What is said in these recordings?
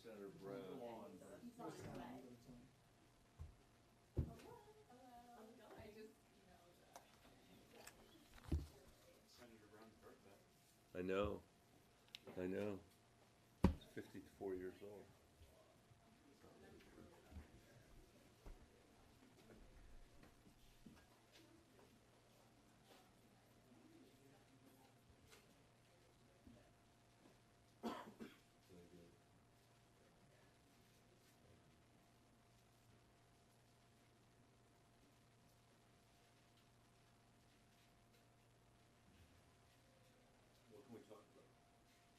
Senator Brown. I know. I know. He's 54 years old. What can we talk about?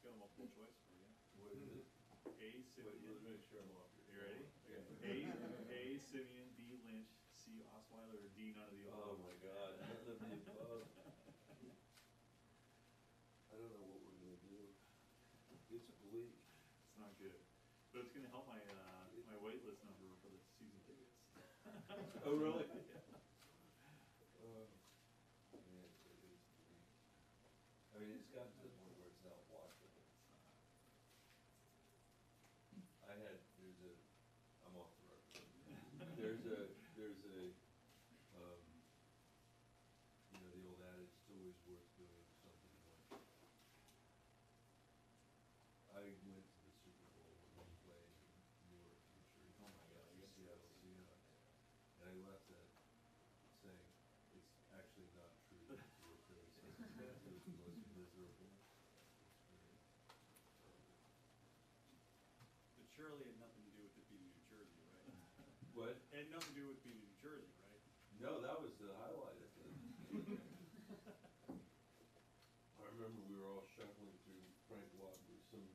Got a multiple choice for you. What is it? A, Wait, Simeon. let's make sure I'm off your. You ready? Yeah. A, Simeon, B, Lynch, C, Osweiler, or D, none of the Oh above. my God, none of the above. I don't know what we're gonna do. It's bleak. It's not good. But it's gonna help my, my wait list number for the season tickets. Oh, really? Yeah. Man, it is bleak. I mean, it's gotten to the point where it's not watchable. I had, I'm off the record. There's a, you know, the old adage, it's always worth doing something once. I went to the Super Bowl when we played in Newark, New Jersey. Oh my God, The Seattle Seahawks. And I left that saying, it's actually not true that you were criticizing. It was the most miserable experience. But surely it had nothing to do with it being New Jersey, right? What? It had nothing to do with being New Jersey, right? No, that was the highlight of it. I remember we were all shuffling through Frank Wadberg, some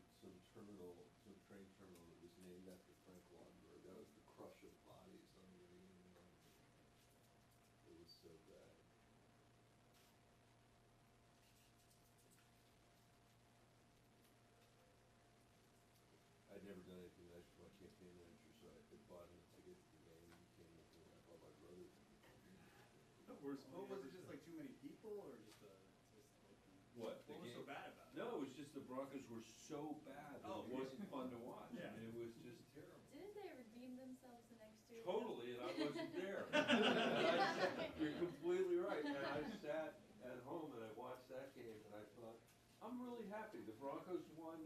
terminal, some train terminal that was named after Frank Wadberg. That was the crush of bodies on the Union Line. It was so bad. I'd never done anything nice for my campaign manager, so I bought him a ticket to the game and he came with me. I bought my brother. What was it, just like too many people, or just What? what was so bad about it? No, it was just the Broncos were so bad that Oh, it wasn't fun to watch. Yeah. I mean, it was just terrible. Didn't they redeem themselves the next year? Totally, and I wasn't there. You're completely right. And I sat at home and I watched that game and I thought, I'm really happy. The Broncos won.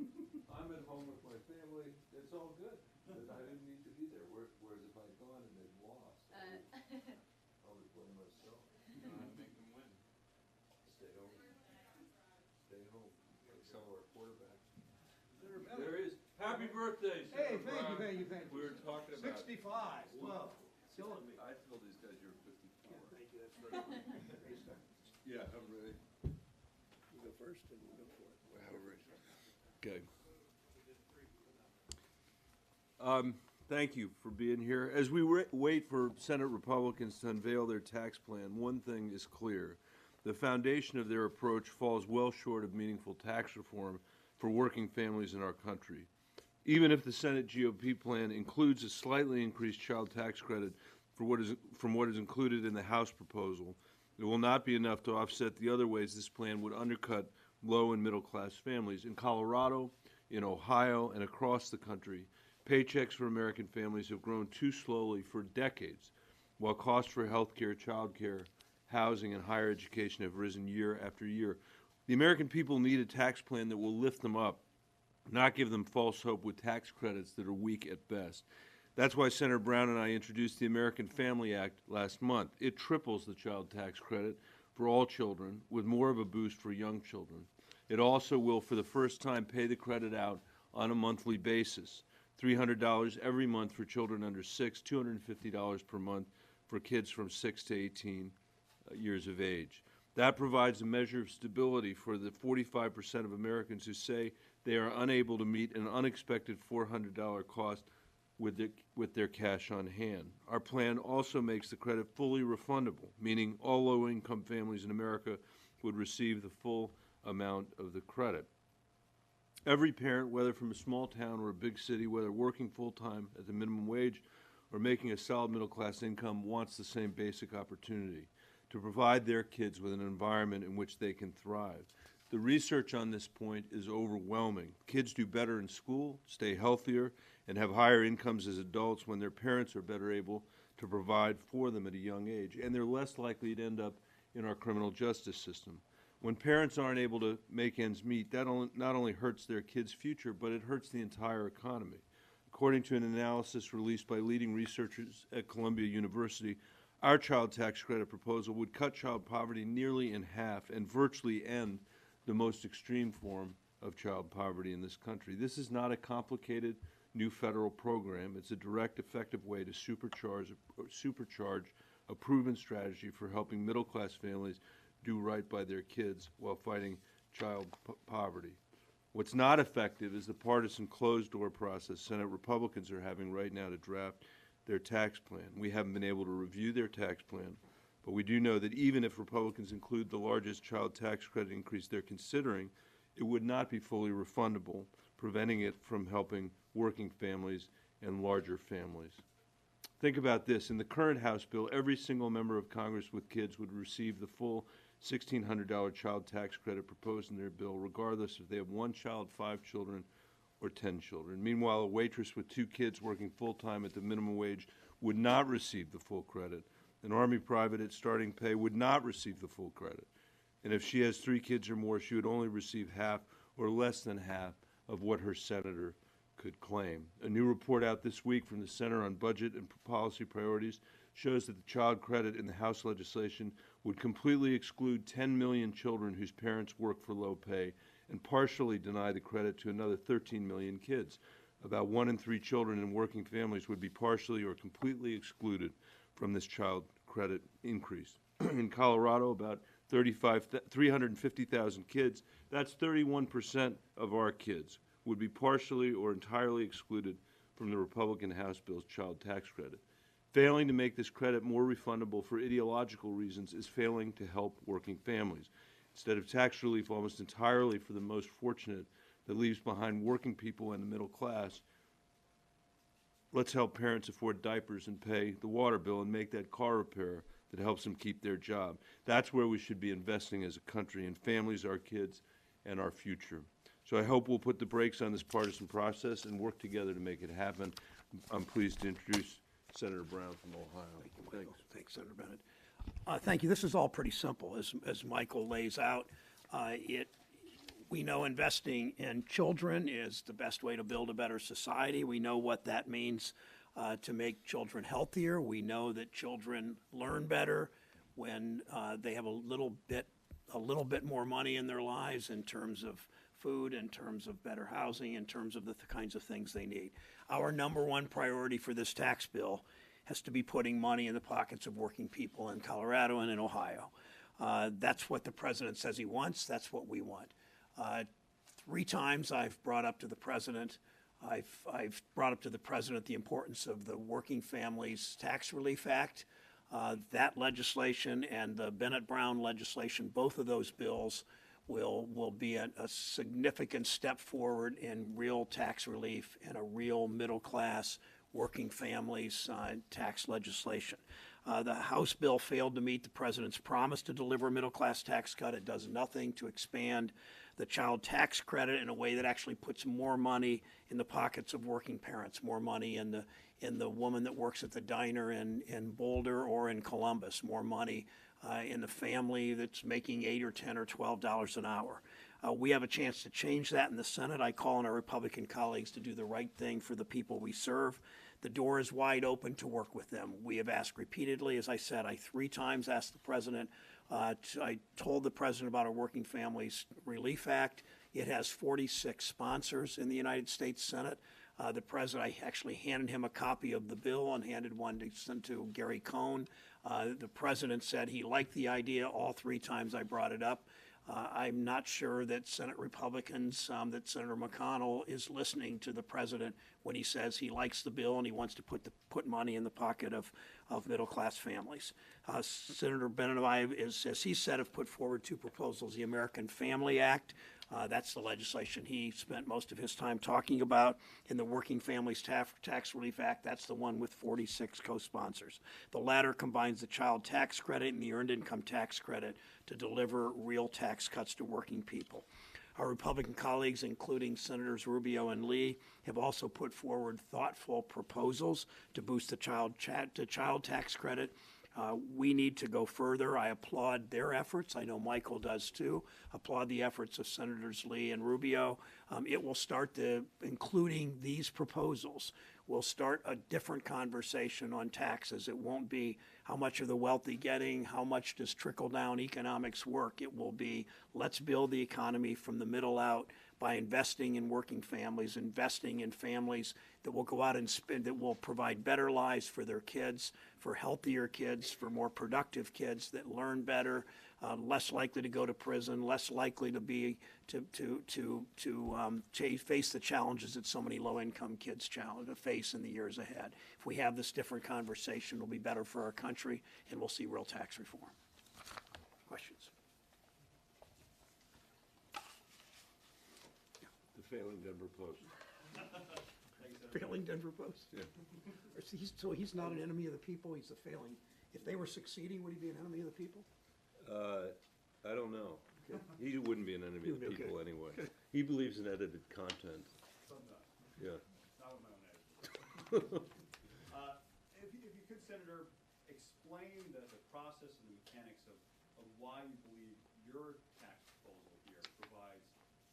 I'm at home with my family. It's all good. But I didn't need to be there. Whereas if I'd gone and they'd lost, I would blame myself. Make them win. Stay home. Stay home. Like some of our quarterbacks. There There is. Happy birthday, Hey, Senator thank you, Brown. thank you, thank you. We were talking about. 65, whoa, killing me. I told these guys you were 54. Thank you, that's very good. Great stuff. Yeah, I'm ready. You go first and we'll go for it. Okay. Thank you for being here. As we wait for Senate Republicans to unveil their tax plan, one thing is clear. The foundation of their approach falls well short of meaningful tax reform for working families in our country. Even if the Senate GOP plan includes a slightly increased child tax credit from what is included in the House proposal, it will not be enough to offset the other ways this plan would undercut low and middle class families. In Colorado, in Ohio, and across the country, paychecks for American families have grown too slowly for decades, while costs for health care, child care, housing, and higher education have risen year after year. The American people need a tax plan that will lift them up, not give them false hope with tax credits that are weak at best. That's why Senator Brown and I introduced the American Family Act last month. It triples the child tax credit for all children, with more of a boost for young children. It also will, for the first time, pay the credit out on a monthly basis. $300 every month for children under 6, $250 per month for kids from 6 to 18 years of age. That provides a measure of stability for the 45% of Americans who say they are unable to meet an unexpected $400 cost with their cash on hand. Our plan also makes the credit fully refundable, meaning all low-income families in America would receive the full amount of the credit. Every parent, whether from a small town or a big city, whether working full-time at the minimum wage or making a solid middle-class income, wants the same basic opportunity to provide their kids with an environment in which they can thrive. The research on this point is overwhelming. Kids do better in school, stay healthier, and have higher incomes as adults when their parents are better able to provide for them at a young age, and they're less likely to end up in our criminal justice system. When parents aren't able to make ends meet, that not only hurts their kids' future, but it hurts the entire economy. According to an analysis released by leading researchers at Columbia University, our child tax credit proposal would cut child poverty nearly in half and virtually end the most extreme form of child poverty in this country. This is not a complicated new federal program. It's a direct, effective way to supercharge a proven strategy for helping middle-class families do right by their kids while fighting child poverty. What's not effective is the partisan closed-door process Senate Republicans are having right now to draft their tax plan. We haven't been able to review their tax plan, but we do know that even if Republicans include the largest child tax credit increase they're considering, it would not be fully refundable, preventing it from helping working families and larger families. Think about this. In the current House bill, every single member of Congress with kids would receive the full $1,600 child tax credit proposed in their bill, regardless if they have 1 child, 5 children, or 10 children. Meanwhile, a waitress with 2 kids working full-time at the minimum wage would not receive the full credit. An Army private at starting pay would not receive the full credit. And if she has 3 kids or more, she would only receive half or less than half of what her senator could claim. A new report out this week from the Center on Budget and Policy Priorities shows that the child credit in the House legislation would completely exclude 10 million children whose parents work for low pay and partially deny the credit to another 13 million kids. About 1 in 3 children in working families would be partially or completely excluded from this child credit increase. In Colorado, about 350,000 kids, that's 31% of our kids, would be partially or entirely excluded from the Republican House bill's child tax credit. Failing to make this credit more refundable for ideological reasons is failing to help working families. Instead of tax relief almost entirely for the most fortunate that leaves behind working people and the middle class, let's help parents afford diapers and pay the water bill and make that car repair that helps them keep their job. That's where we should be investing as a country, in families, our kids, and our future. So I hope we'll put the brakes on this partisan process and work together to make it happen. I'm pleased to introduce Senator Brown from Ohio. Thank you, Michael. Thanks, Senator Bennet. Thank you. This is all pretty simple, as Michael lays out. We know investing in children is the best way to build a better society. We know what that means to make children healthier. We know that children learn better when they have a little bit more money in their lives in terms of food, in terms of better housing, in terms of the kinds of things they need. Our number one priority for this tax bill has to be putting money in the pockets of working people in Colorado and in Ohio. That's what the president says he wants. That's what we want. 3 times I've brought up to the president I've brought up to the president the importance of the Working Families Tax Relief Act. That legislation and the Bennett-Brown legislation, both of those bills will be a significant step forward in real tax relief and a real middle-class working families tax legislation. The House bill failed to meet the president's promise to deliver a middle-class tax cut. It does nothing to expand the child tax credit in a way that actually puts more money in the pockets of working parents, more money in the woman that works at the diner in Boulder or in Columbus, more money in the family that's making $8 or $10 or $12 an hour. We have a chance to change that in the Senate. I call on our Republican colleagues to do the right thing for the people we serve. The door is wide open to work with them. We have asked repeatedly. As I said, I 3 times asked the president. I told the president about our Working Families Relief Act. It has 46 sponsors in the United States Senate. The president, I actually handed him a copy of the bill and handed one to send to Gary Cohn. The president said he liked the idea all 3 times I brought it up. I'm not sure that Senate Republicans, that Senator McConnell is listening to the president when he says he likes the bill and he wants to put money in the pocket of middle-class families. Senator Bennet and I, as he said, have put forward 2 proposals, the American Family Act, That's the legislation he spent most of his time talking about. In the Working Families Tax Relief Act, that's the one with 46 co-sponsors. The latter combines the child tax credit and the earned income tax credit to deliver real tax cuts to working people. Our Republican colleagues, including Senators Rubio and Lee, have also put forward thoughtful proposals to boost the child tax credit. We need to go further. I applaud their efforts. I know Michael does too. Applaud the efforts of Senators Lee and Rubio. It will start including these proposals, will start a different conversation on taxes. It won't be how much are the wealthy getting, how much does trickle-down economics work. It will be let's build the economy from the middle out by investing in working families, investing in families that will go out and spend, that will provide better lives for their kids, for healthier kids, for more productive kids that learn better, less likely to go to prison, less likely to be face the challenges that so many low-income kids face in the years ahead. If we have this different conversation, it'll be better for our country, and we'll see real tax reform. Questions? The failing Denver Post. Failing Denver Post? Yeah. So he's not an enemy of the people, he's a failing. If they were succeeding, would he be an enemy of the people? I don't know. He wouldn't be an enemy of the Okay. people anyway. He believes in edited content. Sometimes, Yeah. not with my own editor. If you could, Senator, explain the process and the mechanics of why you believe your tax proposal here provides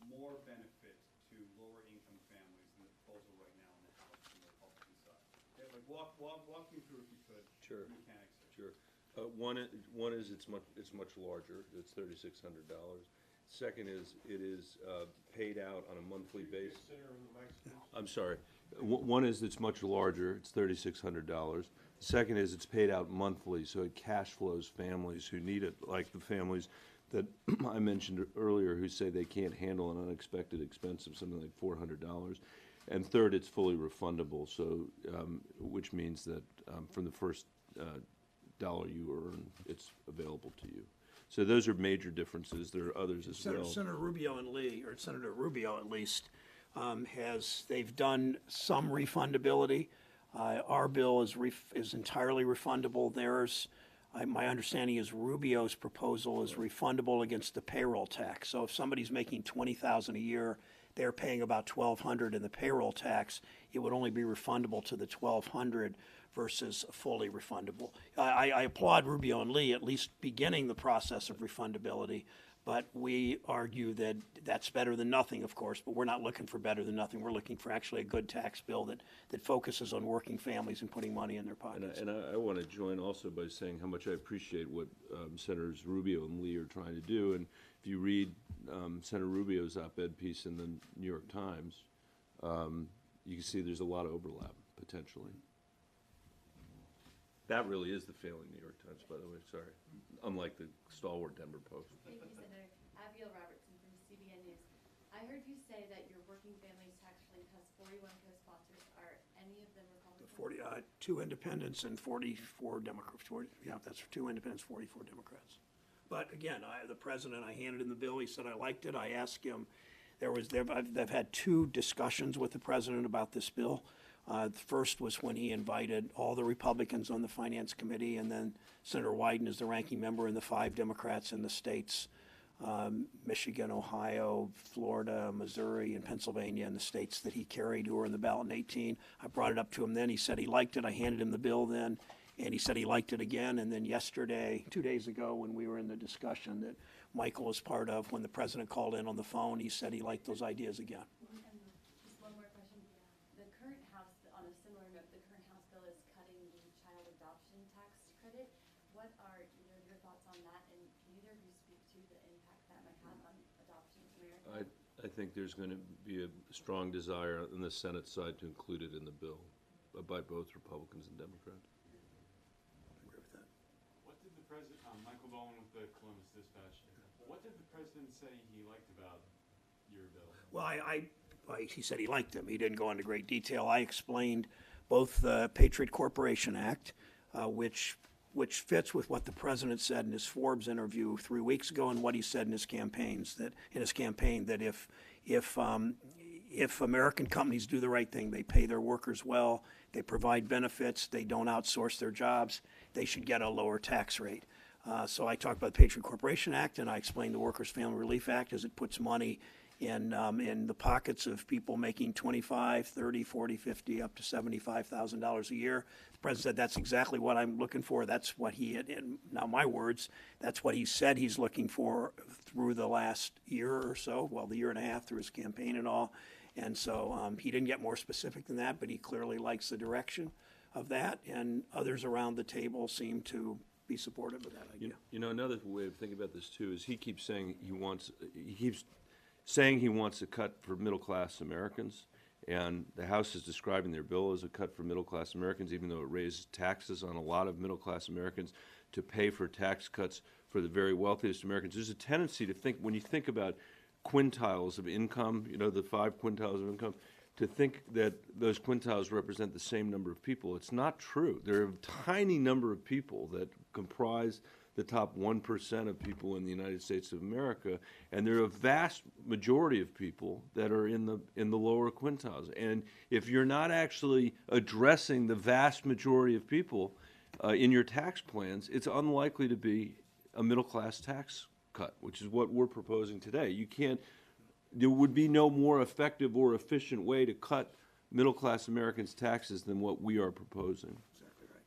more benefit to lower income families than the proposal right now in the House from the Republican side. Okay, like walk me through, if you could, Sure. the mechanics here. Sure. One is it's much larger. It's $3,600. Second is it is paid out on a monthly basis. I'm sorry. One is it's much larger. It's $3,600. The second is it's paid out monthly, so it cash flows families who need it, like the families that I mentioned earlier who say they can't handle an unexpected expense of something like $400. And third, it's fully refundable, so which means that from the first dollar you earn, it's available to you. So those are major differences. There are others as well. Senator Rubio and Lee, or Senator Rubio at least, they've done some refundability. Our bill is entirely refundable. My understanding is Rubio's proposal is refundable against the payroll tax. So if somebody's making $20,000 a year, they're paying about $1,200 in the payroll tax. It would only be refundable to the $1,200 versus fully refundable. I applaud Rubio and Lee at least beginning the process of refundability, but we argue that that's better than nothing, of course, but we're not looking for better than nothing. We're looking for actually a good tax bill that focuses on working families and putting money in their pockets. And I want to join also by saying how much I appreciate what Senators Rubio and Lee are trying to do. And if you read Senator Rubio's op-ed piece in the New York Times, you can see there's a lot of overlap, potentially. That really is the failing New York Times, by the way, sorry. Unlike the stalwart Denver Post. Thank you, Senator. Abigail Robertson from CBN News. I heard you say that your Working Families Tax Relief has 41 co-sponsors. Are any of them Republicans? 2 independents and 44 Democrats. That's 2 independents, 44 Democrats. But again, the president, I handed him the bill. He said I liked it. I asked him. I've had 2 discussions with the president about this bill. The first was when he invited all the Republicans on the Finance Committee, and then Senator Wyden is the ranking member, and the 5 Democrats in the states, Michigan, Ohio, Florida, Missouri, and Pennsylvania, and the states that he carried who were in the ballot in 18. I brought it up to him then. He said he liked it. I handed him the bill then, and he said he liked it again. And then yesterday, 2 days ago, when we were in the discussion that Michael was part of, when the president called in on the phone, he said he liked those ideas again. And just one more question. The current House, on a similar note, the current House bill is cutting the child adoption tax credit. What are your thoughts on that? And can either of you speak to the impact that might have on adoption in America? I think there's going to be a strong desire on the Senate side to include it in the bill by both Republicans and Democrats. I agree with that. What did the president, Michael Bowen with the Columbus Dispatch, what did the president say he liked about your bill? Well, he said he liked them. He didn't go into great detail. I explained both the Patriot Corporation Act, which which fits with what the president said in his Forbes interview 3 weeks ago and what he said in his campaign, that if American companies do the right thing, they pay their workers well, they provide benefits, they don't outsource their jobs, they should get a lower tax rate. So I talked about the Patriot Corporation Act, and I explained the Workers' Family Relief Act as it puts money in the pockets of people making $25,000, $30,000, $40,000, $50,000, up to $75,000 a year. The president said, that's exactly what I'm looking for. That's what he had, in now my words, that's what he said he's looking for through the last year or so, well, the year and a half through his campaign and all. And so he didn't get more specific than that, but he clearly likes the direction of that, and others around the table seem to be supportive of that idea. You know, another way of thinking about this too is he keeps saying he wants a cut for middle-class Americans, and the House is describing their bill as a cut for middle-class Americans, even though it raises taxes on a lot of middle-class Americans to pay for tax cuts for the very wealthiest Americans. There's a tendency to think, when you think about quintiles of income, you know, the 5 quintiles of income, to think that those quintiles represent the same number of people. It's not true. There are a tiny number of people that comprise the top 1% of people in the United States of America, and there are a vast majority of people that are in the lower quintiles. And if you're not actually addressing the vast majority of people in your tax plans, it's unlikely to be a middle-class tax cut, which is what we're proposing today. There would be no more effective or efficient way to cut middle-class Americans' taxes than what we are proposing. Exactly right.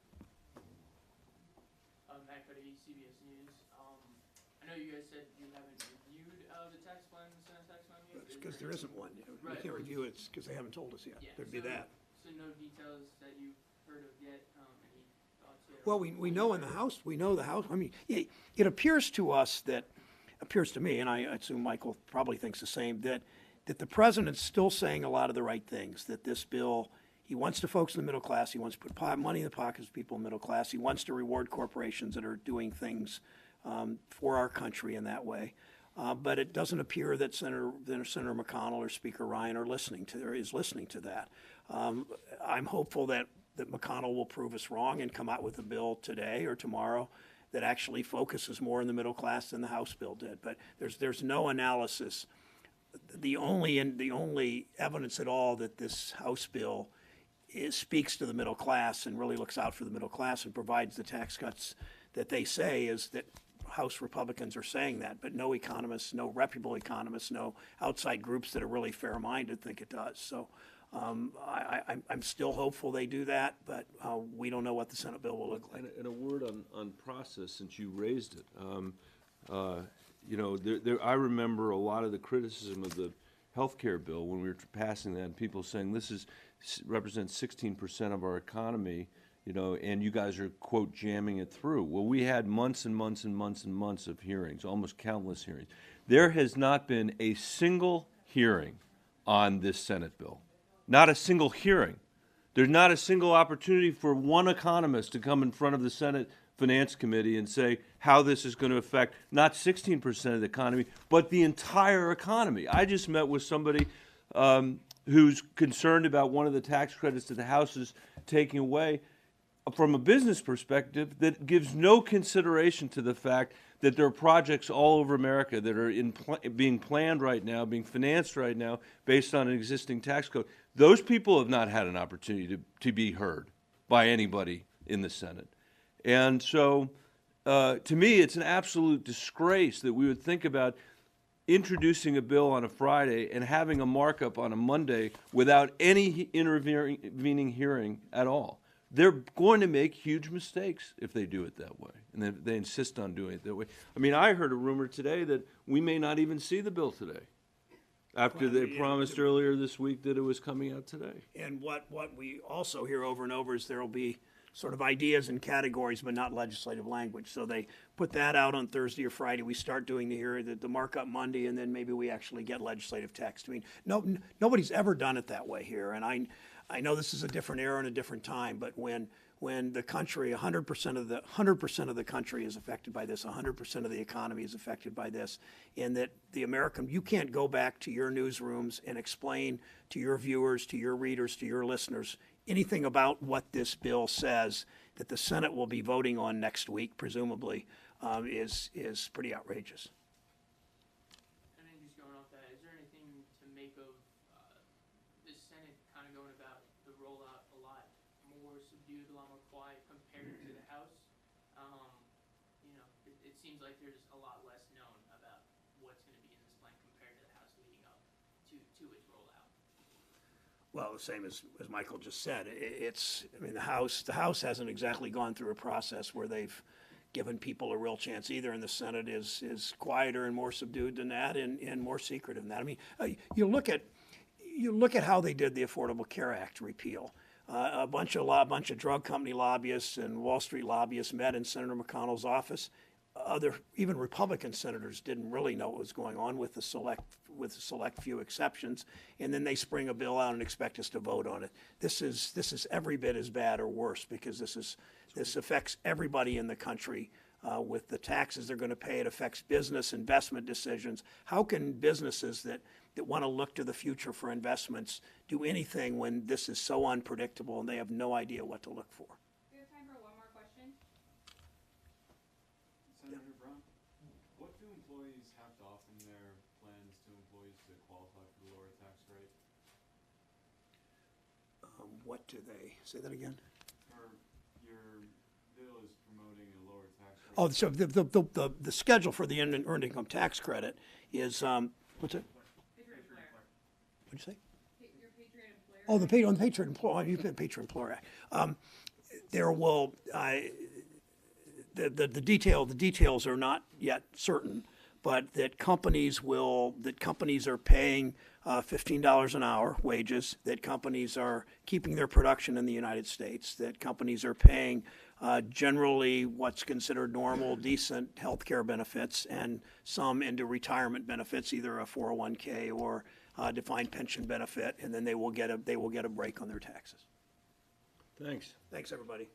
Matt Cuddy, CBS News. I know you guys said you haven't reviewed the tax plan, the Senate tax plan yet. It's because there isn't one. We Right. can't review it because they haven't told us yet. Yeah, There'd be so- that. So no details that you've heard of yet. Any thoughts yet? Well, we know in the House, I mean, it appears to us appears to me, and I assume Michael probably thinks the same, that the president's still saying a lot of the right things, that this bill, he wants to focus on the middle class, he wants to put money in the pockets of people in the middle class, he wants to reward corporations that are doing things for our country in that way. But it doesn't appear that Senator McConnell or Speaker Ryan is listening to that. I'm hopeful that McConnell will prove us wrong and come out with a bill today or tomorrow that actually focuses more in the middle class than the House bill did. But there's no analysis. The only evidence at all that this House bill speaks to the middle class and really looks out for the middle class and provides the tax cuts that they say is that House Republicans are saying that, but no economists, no reputable economists, no outside groups that are really fair-minded think it does. So I'm still hopeful they do that, but we don't know what the Senate bill will look like. And a word on process, since you raised it. You know, I remember a lot of the criticism of the health care bill when we were passing that, and people saying this represents 16% of our economy, you know, and you guys are, quote, jamming it through. Well, we had months and months and months and months of hearings, almost countless hearings. There has not been a single hearing on this Senate bill. Not a single hearing. There's not a single opportunity for one economist to come in front of the Senate Finance Committee and say how this is going to affect not 16% of the economy, but the entire economy. I just met with somebody who's concerned about one of the tax credits that the House is taking away from a business perspective that gives no consideration to the fact that there are projects all over America that are being planned right now, being financed right now, based on an existing tax code. Those people have not had an opportunity to be heard by anybody in the Senate. And so, to me, it's an absolute disgrace that we would think about introducing a bill on a Friday and having a markup on a Monday without any intervening hearing at all. They're going to make huge mistakes if they do it that way, and they insist on doing it that way. I mean, I heard a rumor today that we may not even see the bill today, after they promised earlier this week that it was coming out today. And what we also hear over and over is there will be sort of ideas and categories, but not legislative language. So they put that out on Thursday or Friday. We start doing the markup Monday, and then maybe we actually get legislative text. I mean, nobody's ever done it that way here, and I know this is a different era and a different time, but when the country, 100% of the country is affected by this, 100% of the economy is affected by this, and that you can't go back to your newsrooms and explain to your viewers, to your readers, to your listeners anything about what this bill says that the Senate will be voting on next week, presumably, is pretty outrageous. And then just going off that, is there anything to make of the Senate kind of going about the rollout a lot more subdued, a lot more quiet compared to the House? You know, it seems like there's a lot less known about what's going to be in this plan compared to the House leading up to its rollout. Well, the same as Michael just said, I mean, the House hasn't exactly gone through a process where they've given people a real chance either, and the Senate is quieter and more subdued than that and more secretive than that. I mean, you look at how they did the Affordable Care Act repeal. A bunch of drug company lobbyists and Wall Street lobbyists met in Senator McConnell's office. Even Republican senators didn't really know what was going on, with a select few exceptions, and then they spring a bill out and expect us to vote on it. This is every bit as bad or worse, because this affects everybody in the country. With the taxes they're going to pay, it affects business investment decisions. How can businesses that want to look to the future for investments do anything when this is so unpredictable and they have no idea what to look for? We have time for one more question. Senator Brown, what do employees have to offer in their plans to employees to qualify for the lower tax rate? What do they, say that again? Or your bill is promoting a lower tax rate? Oh, so the schedule for the earned income tax credit is, what's it? Patriot Employer. What'd you say? Your Patriot Employer. Oh, the Patriot Employer, you've been Patriot Employer Act. There will, the details are not yet certain, but that companies are paying $15 an hour wages, that companies are keeping their production in the United States, that companies are paying generally what's considered normal, decent health care benefits, and some into retirement benefits, either a 401k or a defined pension benefit, and then they will get a break on their taxes. Thanks. Thanks, everybody.